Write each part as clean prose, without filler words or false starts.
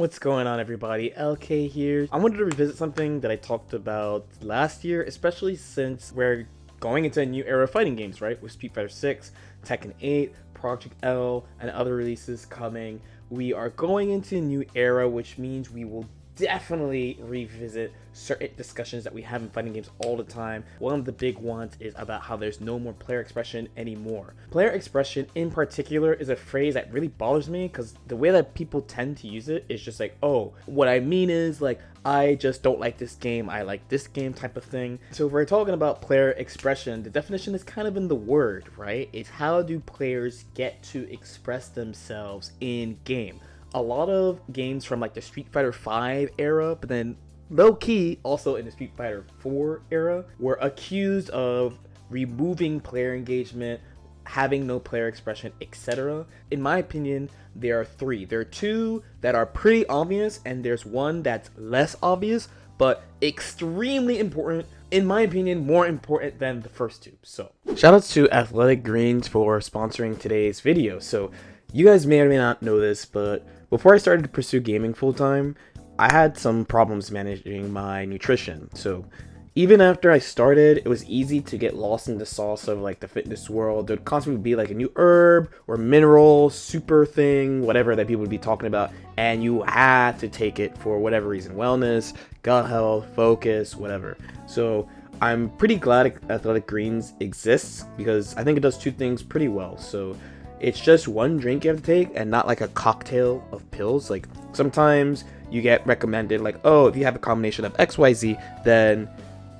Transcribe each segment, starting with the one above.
What's going on, everybody? LK here. I wanted to revisit something that I talked about last year, especially since we're going into a new era of fighting games, right? With Street Fighter 6, Tekken 8, Project L, and other releases coming. We are going into a new era, which means we will definitely revisit certain discussions that we have in fighting games all the time. One of the big ones is about how there's no more player expression anymore. Player expression in particular is a phrase that really bothers me because the way that people tend to use it is just like, oh, what I mean is like, I just don't like this game, I like this game type of thing. So if we're talking about player expression, the definition is kind of in the word, right? It's how do players get to express themselves in game. A lot of games from like the Street Fighter 5 era, but then low-key also in the Street Fighter 4 era, were accused of removing player engagement, having no player expression, etc. In my opinion, there are three. There are two that are pretty obvious, and there's one that's less obvious, but extremely important. In my opinion, more important than the first two. So, shoutouts to Athletic Greens for sponsoring today's video. So, you guys may or may not know this, but before I started to pursue gaming full-time, I had some problems managing my nutrition. So even after I started, it was easy to get lost in the sauce of like the fitness world. There'd constantly be like a new herb or mineral, super thing, whatever that people would be talking about, and you had to take it for whatever reason. Wellness, gut health, focus, whatever. So I'm pretty glad Athletic Greens exists because I think it does two things pretty well. So it's just one drink you have to take and not like a cocktail of pills. Like sometimes you get recommended like, oh, if you have a combination of XYZ, then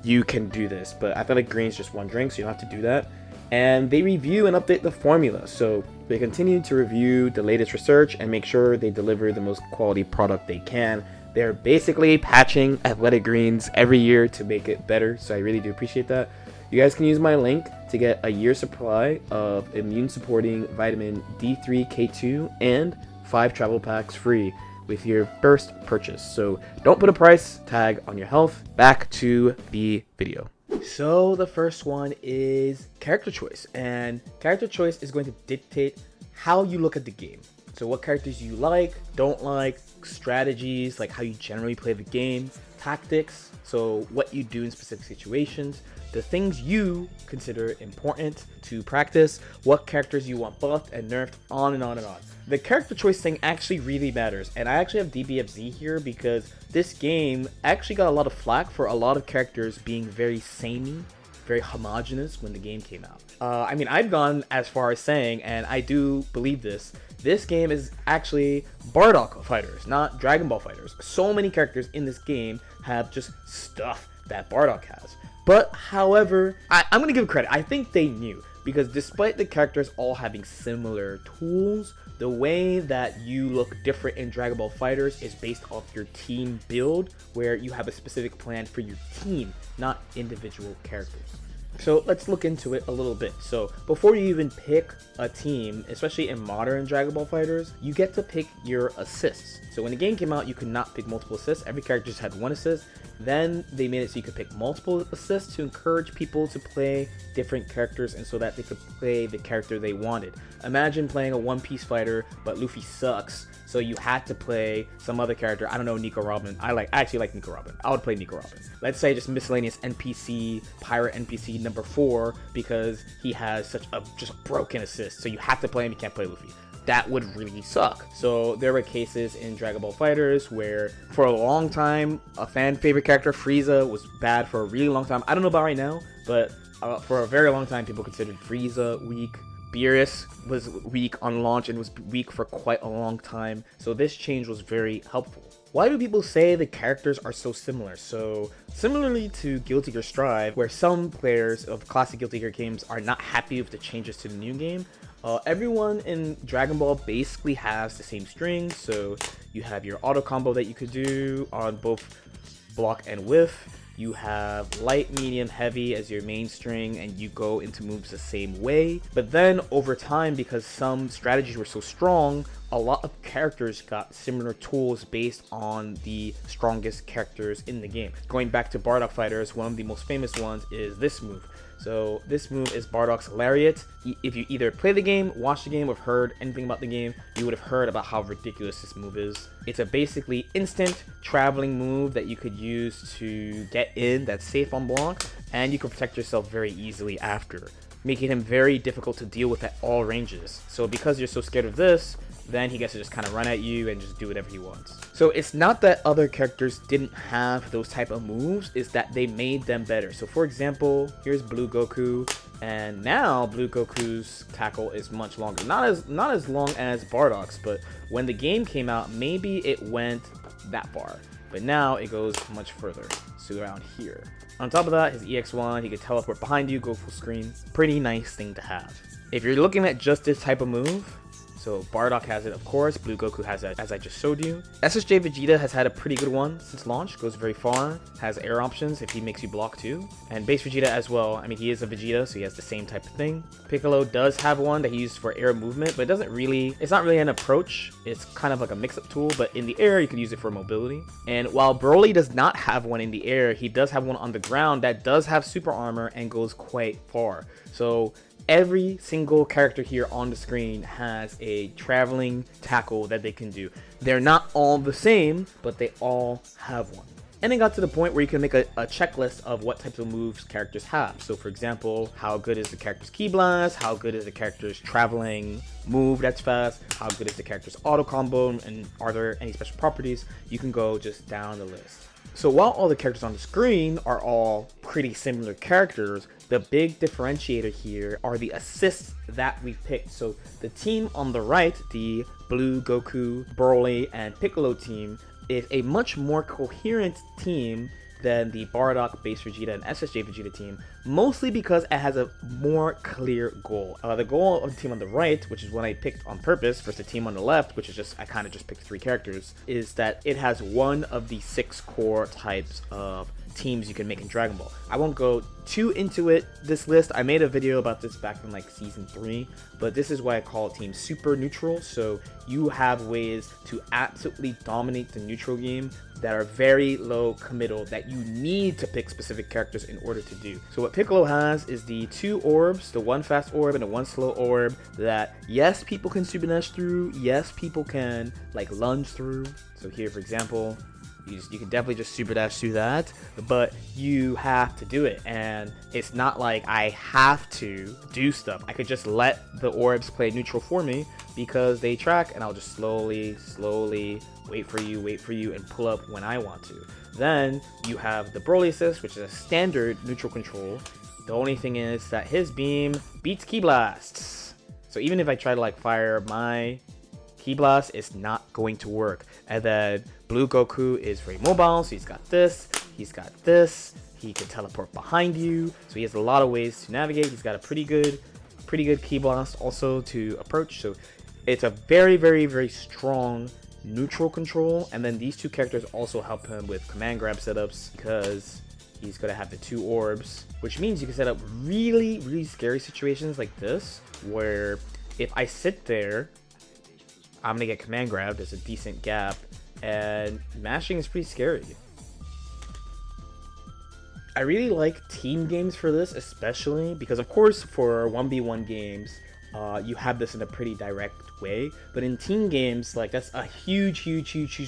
you can do this. But Athletic Greens is just one drink, so you don't have to do that. And they review and update the formula. So they continue to review the latest research and make sure they deliver the most quality product they can. They're basically patching Athletic Greens every year to make it better. So I really do appreciate that. You guys can use my link to get a year's supply of immune-supporting vitamin D3, K2, and 5 travel packs free with your first purchase. So don't put a price tag on your health. Back to the video. So the first one is character choice, and character choice is going to dictate how you look at the game. So what characters you like, don't like, strategies, like how you generally play the game, tactics, so what you do in specific situations, the things you consider important to practice, what characters you want buffed and nerfed, on and on and on. The character choice thing actually really matters, and I actually have DBFZ here because this game actually got a lot of flack for a lot of characters being very samey, very homogenous when the game came out. I mean, I've gone as far as saying, and I do believe this game is actually Bardock fighters, not Dragon Ball fighters. So many characters in this game have just stuff that Bardock has. But however, I'm gonna give credit. I think they knew, because despite the characters all having similar tools, the way that you look different in Dragon Ball Fighters is based off your team build, where you have a specific plan for your team, not individual characters. So let's look into it a little bit. So before you even pick a team, especially in modern Dragon Ball Fighters, you get to pick your assists. So when the game came out, you could not pick multiple assists. Every character just had one assist. Then they made it so you could pick multiple assists to encourage people to play different characters and so that they could play the character they wanted. Imagine playing a One Piece fighter, but Luffy sucks, so you had to play some other character. I don't know, Nico Robin. I actually like Nico Robin. I would play Nico Robin. Let's say just miscellaneous NPC, pirate NPC number 4, because he has such a just broken assist, so you have to play him, you can't play Luffy. That would really suck. So there were cases in Dragon Ball Fighters where for a long time a fan favorite character, Frieza, was bad for a really long time. I don't know about right now, but for a very long time people considered Frieza weak. Beerus was weak on launch and was weak for quite a long time. So this change was very helpful. Why do people say the characters are so similar? So similarly to Guilty Gear Strive, where some players of classic Guilty Gear games are not happy with the changes to the new game, everyone in Dragon Ball basically has the same strings. So you have your auto combo that you could do on both block and whiff. You have light, medium, heavy as your main string, and you go into moves the same way. But then over time, because some strategies were so strong, a lot of characters got similar tools based on the strongest characters in the game. Going back to Bardock fighters, one of the most famous ones is this move. So this move is Bardock's Lariat. If you either play the game, watch the game, or have heard anything about the game, you would have heard about how ridiculous this move is. It's a basically instant traveling move that you could use to get in that's safe on block, and you can protect yourself very easily after, making him very difficult to deal with at all ranges. So because you're so scared of this, then he gets to just kind of run at you and just do whatever he wants. So it's not that other characters didn't have those type of moves, it's that they made them better. So for example, here's Blue Goku, and now Blue Goku's tackle is much longer. Not as long as Bardock's, but when the game came out, maybe it went that far. But now it goes much further, so around here. On top of that, his EX1, he could teleport behind you, go full screen. Pretty nice thing to have. If you're looking at just this type of move, so Bardock has it, of course. Blue Goku has it, as I just showed you. SSJ Vegeta has had a pretty good one since launch. Goes very far. Has air options if he makes you block too. And base Vegeta as well. I mean, he is a Vegeta, so he has the same type of thing. Piccolo does have one that he uses for air movement, but it's not really an approach. It's kind of like a mix-up tool, but in the air, you can use it for mobility. And while Broly does not have one in the air, he does have one on the ground that does have super armor and goes quite far. So every single character here on the screen has a traveling tackle that they can do. They're not all the same, but they all have one. And it got to the point where you can make a checklist of what types of moves characters have. So for example, how good is the character's Ki Blast? How good is the character's traveling move that's fast? How good is the character's auto combo? And are there any special properties? You can go just down the list. So while all the characters on the screen are all pretty similar characters, the big differentiator here are the assists that we picked. So the team on the right, the Blue Goku, Broly, and Piccolo team, is a much more coherent team than the Bardock, Base Vegeta, and SSJ Vegeta team, mostly because it has a more clear goal. The goal of the team on the right, which is what I picked on purpose, versus the team on the left, which is just, I kind of just picked 3 characters, is that it has one of the 6 core types of teams you can make in Dragon Ball. I won't go too into it, this list. I made a video about this back in like season 3, but this is why I call teams super neutral. So you have ways to absolutely dominate the neutral game that are very low committal that you need to pick specific characters in order to do. So what Piccolo has is the 2 orbs, the 1 fast orb and the 1 slow orb that, yes, people can super dash through, yes, people can like lunge through. So here, for example, you can definitely just super dash through that, but you have to do it. And it's not like I have to do stuff. I could just let the orbs play neutral for me because they track, and I'll just slowly wait for you and pull up when I want to. Then you have the Broly assist, which is a standard neutral control. The only thing is that his beam beats Ki Blasts. So even if I try to like fire my Ki Blast, it's not going to work. And then Blue Goku is very mobile, so he's got this, he can teleport behind you, so he has a lot of ways to navigate. He's got a pretty good Ki Blast also to approach, so it's a very strong neutral control. And then these 2 characters also help him with command grab setups because he's gonna have the 2 orbs, which means you can set up really scary situations like this, where if I sit there, I'm gonna get command grabbed. There's a decent gap, and mashing is pretty scary. I really like team games for this, especially because, of course, for 1v1 games, you have this in a pretty direct way, but in team games, like, that's a huge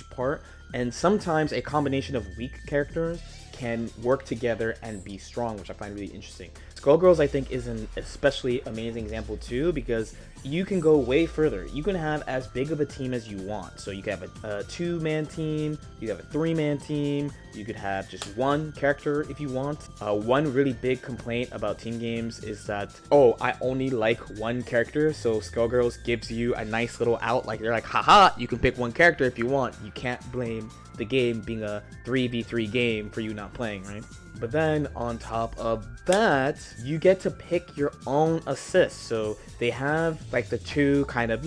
part, and sometimes a combination of weak characters can work together and be strong, which I find really interesting. Skullgirls, I think, is an especially amazing example too, because you can go way further. You can have as big of a team as you want. So you can have a 2-man team, you can have a 3-man team, you could have just 1 character if you want. One really big complaint about team games is that, oh, I only like 1 character, so Skullgirls gives you a nice little out, like they're like, haha, you can pick 1 character if you want. You can't blame the game being a 3v3 game for you not playing, right? But then on top of that, you get to pick your own assists. So they have like the 2 kind of,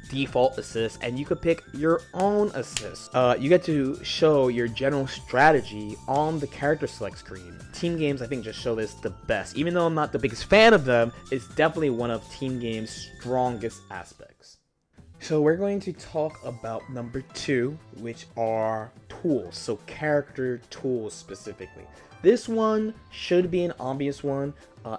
default assists, and you could pick your own assists. You get to show your general strategy on the character select screen. Team games, I think, just show this the best. Even though I'm not the biggest fan of them, it's definitely one of team games' strongest aspects. So we're going to talk about number 2, which are tools. So character tools specifically. This one should be an obvious one.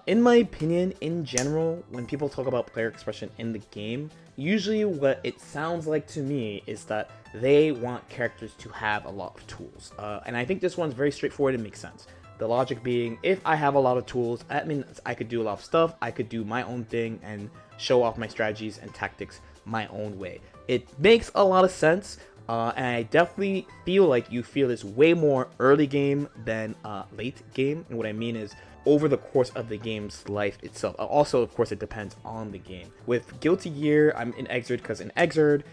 In my opinion, in general, when people talk about player expression in the game, usually what it sounds like to me is that they want characters to have a lot of tools. And I think this one's very straightforward and makes sense. The logic being, if I have a lot of tools, that means I could do a lot of stuff. I could do my own thing and show off my strategies and tactics my own way. It makes a lot of sense, and I definitely feel like you feel this way more early game than late game. And what I mean is over the course of the game's life itself. Also, of course, it depends on the game. With Guilty Gear, I'm in Xrd because in Xrd,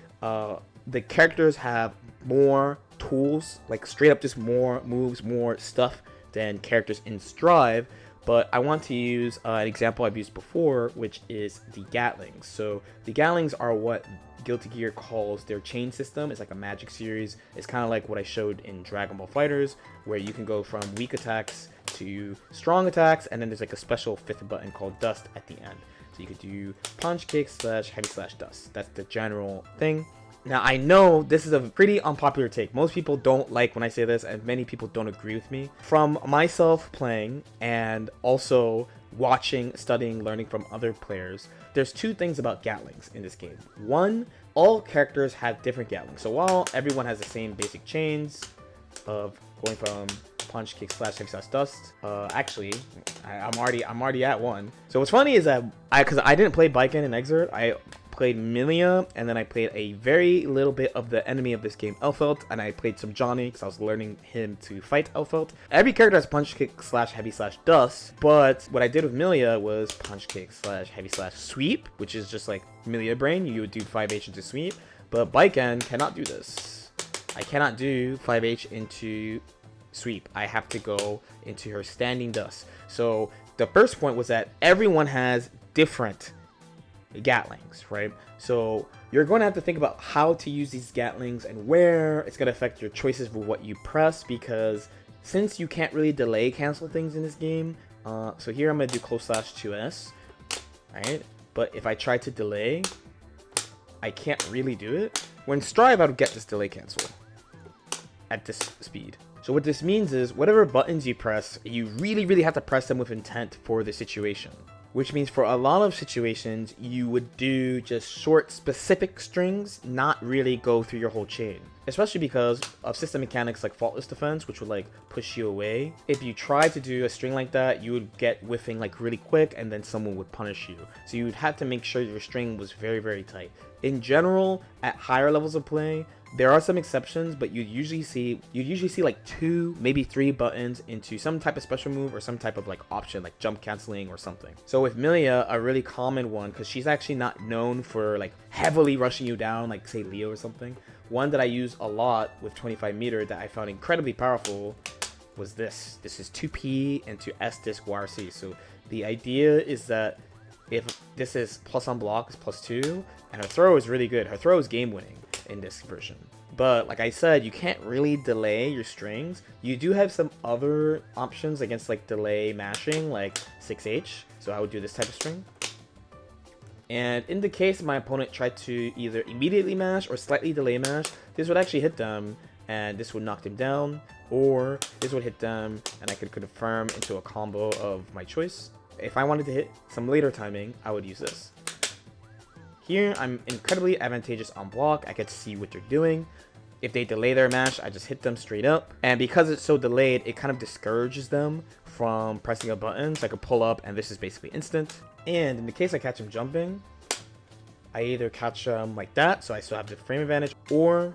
the characters have more tools, like straight up just more moves, more stuff than characters in Strive. But I want to use an example I've used before, which is the Gatlings. So the Gatlings are what Guilty Gear calls their chain system. It's like a magic series. It's kind of like what I showed in Dragon Ball FighterZ, where you can go from weak attacks to strong attacks, and then there's like a special 5th button called Dust at the end. So you could do punch, kick, slash, heavy slash, dust. That's the general thing. Now, I know this is a pretty unpopular take. Most people don't like when I say this, and many people don't agree with me. From myself playing and also watching, studying, learning from other players, there's 2 things about Gatlings in this game. One, all characters have different Gatlings. So while everyone has the same basic chains of going from punch, kick, slash, heavy slash, dust. Actually, I'm already at 1. So what's funny is that because I didn't play Baiken in Xrd, I played Milia, and then I played a very little bit of the enemy of this game, Elfelt, and I played some Johnny because I was learning him to fight Elfelt. Every character has punch, kick, slash, heavy slash, dust, but what I did with Milia was punch, kick, slash, heavy slash, sweep, which is just like Milia brain. You would do 5H into sweep, but Baiken cannot do this. I cannot do 5H into sweep. I have to go into her standing dust. So the first point was that everyone has different Gatlings, right? So you're going to have to think about how to use these Gatlings and where it's going to affect your choices for what you press, because since you can't really delay cancel things in this game, so here I'm going to do close slash 2S, right? But if I try to delay, I can't really do it. When Strive, I would get this delay cancel at this speed. So what this means is whatever buttons you press, you really have to press them with intent for the situation. Which means for a lot of situations, you would do just short, specific strings, not really go through your whole chain. Especially because of system mechanics like faultless defense, which would like push you away. If you try to do a string like that, you would get whiffing like really quick, and then someone would punish you. So you would have to make sure your string was very tight. In general, at higher levels of play, there are some exceptions, but you'd usually see like 2, maybe 3 buttons into some type of special move or some type of like option, like jump canceling or something. So with Milia, a really common one, because she's actually not known for like heavily rushing you down, like say Leo or something. One that I use a lot with 25 meter that I found incredibly powerful was this. This is 2P into S disc YRC. So the idea is that if this is plus on block is +2, and her throw is really good. Her throw is game winning in this version. But like I said, you can't really delay your strings. You do have some other options against like delay mashing, like 6H. So I would do this type of string. And in the case my opponent tried to either immediately mash or slightly delay mash, this would actually hit them and this would knock them down, or this would hit them and I could confirm into a combo of my choice. If I wanted to hit some later timing, I would use this. Here, I'm incredibly advantageous on block. I get to see what they're doing. If they delay their mash, I just hit them straight up. And because it's so delayed, it kind of discourages them from pressing a button. So I can pull up, and this is basically instant. And in the case I catch them jumping, I either catch them like that, so I still have the frame advantage, or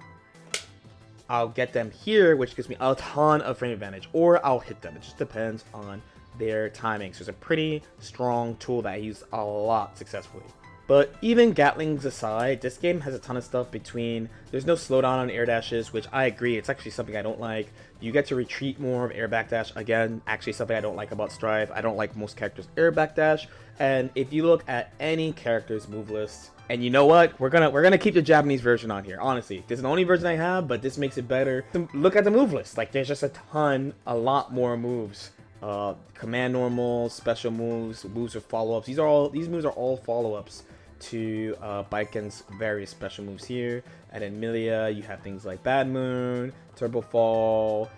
I'll get them here, which gives me a ton of frame advantage, or I'll hit them. It just depends on their timing. So it's a pretty strong tool that I use a lot successfully. But even Gatlings aside, this game has a ton of stuff between, there's no slowdown on air dashes, which I agree, it's actually something I don't like. You get to retreat more of air backdash, again, actually something I don't like about Strive. I don't like most characters' air backdash. And if you look at any character's move list, and you know what, we're gonna keep the Japanese version on here, honestly. This is the only version I have, but this makes it better. Look at the move list, like there's just a lot more moves. Command normals, special moves, moves with follow-ups. These moves are all follow-ups. to Baiken's various special moves here. And then Milia, you have things like Bad Moon, Turbo Fall,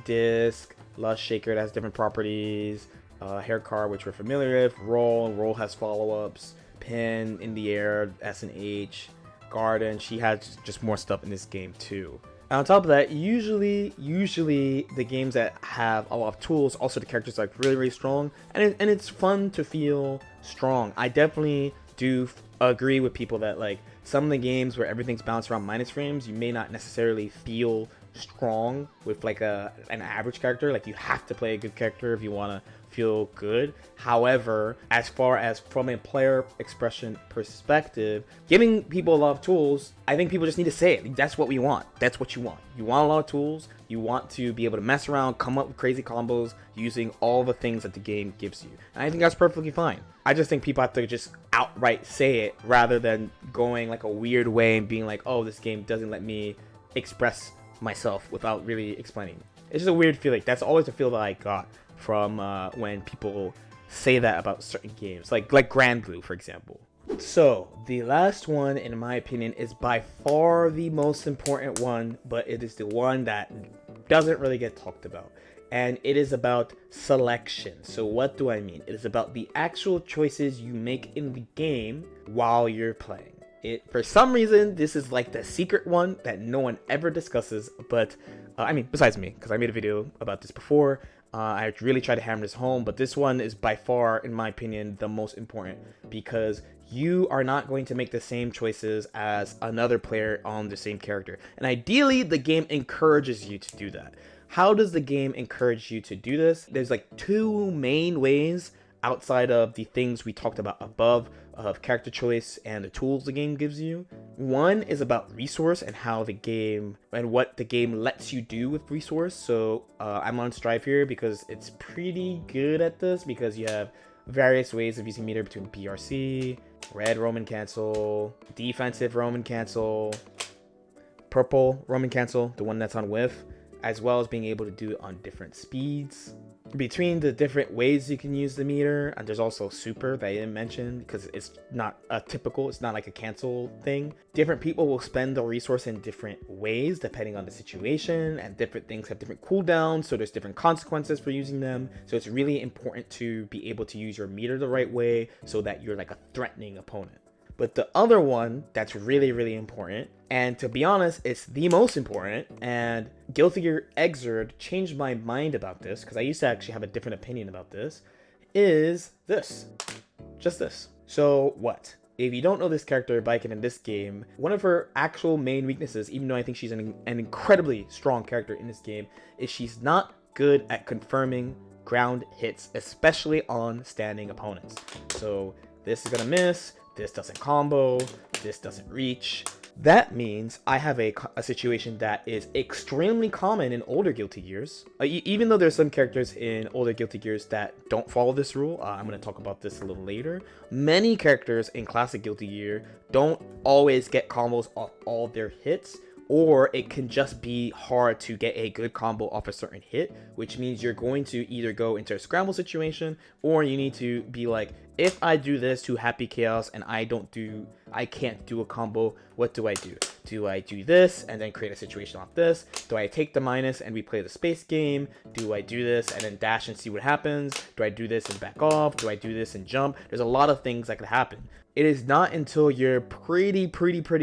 Disc, Lush Shaker that has different properties, Hair Car, which we're familiar with, Roll has follow-ups, Pin, In the Air, S and H, Garden. She has just more stuff in this game too. And on top of that, usually the games that have a lot of tools, also the characters are like really strong, and it's fun to feel strong. I definitely do agree with people that like some of the games where everything's balanced around minus frames, you may not necessarily feel strong with like an average character. Like you have to play a good character if you want to feel good. However, as far as from a player expression perspective, giving people a lot of tools, I think people just need to say it. That's what we want. That's what you want. You want a lot of tools. You want to be able to mess around, come up with crazy combos using all the things that the game gives you. And I think that's perfectly fine. I just think people have to just outright say it rather than going like a weird way and being like, oh, this game doesn't let me express myself without really explaining. It's just a weird feeling. That's always the feel that I got from when people say that about certain games, like Grand Blue, for example. So the last one, in my opinion, is by far the most important one, but it is the one that doesn't really get talked about, and it is about selection. So what do I mean? It is about the actual choices you make in the game while you're playing. For some reason, this is like the secret one that no one ever discusses, but I mean, besides me, because I made a video about this before. I really try to hammer this home, but this one is by far, in my opinion, the most important, because you are not going to make the same choices as another player on the same character. And ideally, the game encourages you to do that. How does the game encourage you to do this? There's like two main ways outside of the things we talked about above of character choice and the tools the game gives you. One is about resource and how the game and what the game lets you do with resource. So I'm on Strive here because it's pretty good at this, because you have various ways of using meter between PRC, red Roman cancel, defensive Roman cancel, purple Roman cancel, the one that's on whiff, as well as being able to do it on different speeds. Between the different ways you can use the meter, and there's also super that I didn't mention because it's not a typical, it's not like a cancel thing. Different people will spend the resource in different ways depending on the situation, and different things have different cooldowns, so there's different consequences for using them. So it's really important to be able to use your meter the right way so that you're like a threatening opponent. But the other one that's really important, and to be honest, it's the most important, and Guilty Gear Xrd changed my mind about this, because I used to actually have a different opinion about this, is this. Just this. So what? If you don't know this character, Baiken, in this game, one of her actual main weaknesses, even though I think she's an incredibly strong character in this game, is she's not good at confirming ground hits, especially on standing opponents. So this is gonna miss, this doesn't combo, this doesn't reach. That means I have a situation that is extremely common in older Guilty Gears. Even though there's some characters in older Guilty Gears that don't follow this rule, I'm going to talk about this a little later. Many characters in classic Guilty Gear don't always get combos off all their hits, or it can just be hard to get a good combo off a certain hit, which means you're going to either go into a scramble situation, or you need to be like, if I do this to Happy Chaos and I can't do a combo, what do I do? Do I do this and then create a situation off this? Do I take the minus and we play the space game? Do I do this and then dash and see what happens? Do I do this and back off? Do I do this and jump? There's a lot of things that could happen. It is not until you're pretty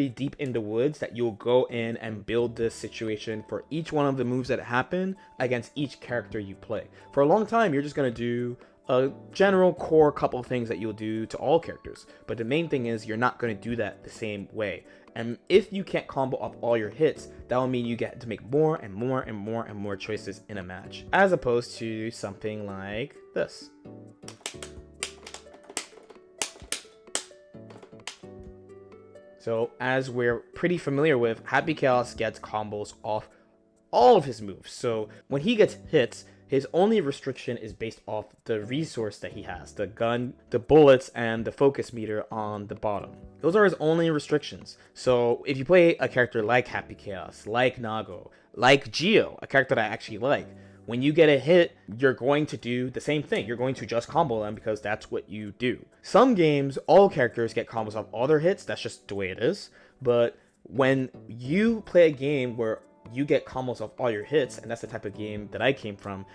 deep in the woods that you'll go in and build this situation for each one of the moves that happen against each character you play. For a long time, you're just going to do a general core couple of things that you'll do to all characters, but the main thing is you're not going to do that the same way. And if you can't combo up all your hits, that will mean you get to make more and more choices in a match, as opposed to something like this. So as we're pretty familiar with, Happy Chaos gets combos off all of his moves. So when he gets hits, his only restriction is based off the resource that he has, the gun, the bullets, and the focus meter on the bottom. Those are his only restrictions. So if you play a character like Happy Chaos, like Nago, like Geo, a character that I actually like, when you get a hit, you're going to do the same thing. You're going to just combo them because that's what you do. Some games, all characters get combos off all their hits. That's just the way it is. But when you play a game where you get combos off all your hits, and that's the type of game that I came from,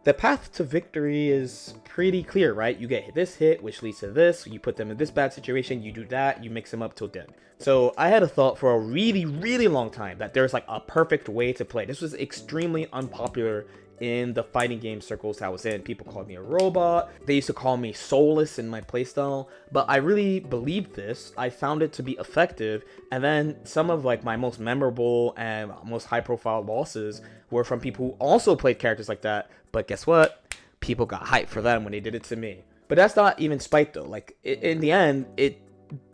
the path to victory is pretty clear, right? You get this hit, which leads to this. You put them in this bad situation, you do that, you mix them up till dead. So I had a thought for a really, really long time that there's like a perfect way to play. This was extremely unpopular in the fighting game circles I was in. People called me a robot. They used to call me soulless in my playstyle, but I really believed this. I found it to be effective, and then some of like my most memorable and most high-profile losses were from people who also played characters like that. But guess what? People got hyped for them when they did it to me. But that's not even spite though. Like in the end,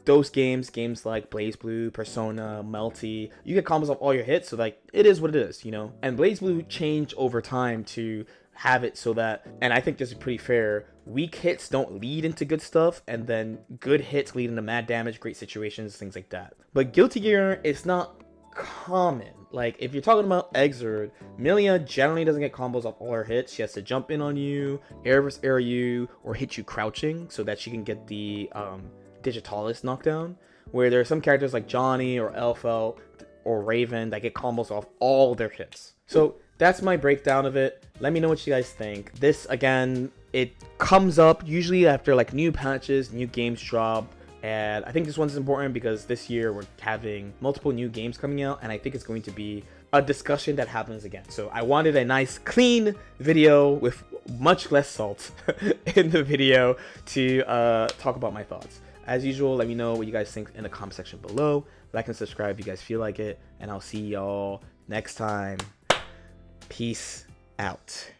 those games like BlazBlue, Persona, Melty, you get combos off all your hits, so like it is what it is, you know. And BlazBlue changed over time to have it so that, and I think this is pretty fair, weak hits don't lead into good stuff, and then good hits lead into mad damage, great situations, things like that. But Guilty Gear is not common. Like if you're talking about Exord, Milia generally doesn't get combos off all her hits. She has to jump in on you, air versus air you, or hit you crouching so that she can get the Digitalis knockdown, where there are some characters like Johnny or Elfel or Raven that get combos off all their hits. So that's my breakdown of it. Let me know what you guys think. This, again, it comes up usually after like new patches, new games drop, and I think this one's important because this year we're having multiple new games coming out, and I think it's going to be a discussion that happens again. So I wanted a nice clean video with much less salt in the video to talk about my thoughts. As usual, let me know what you guys think in the comment section below. Like and subscribe if you guys feel like it. And I'll see y'all next time. Peace out.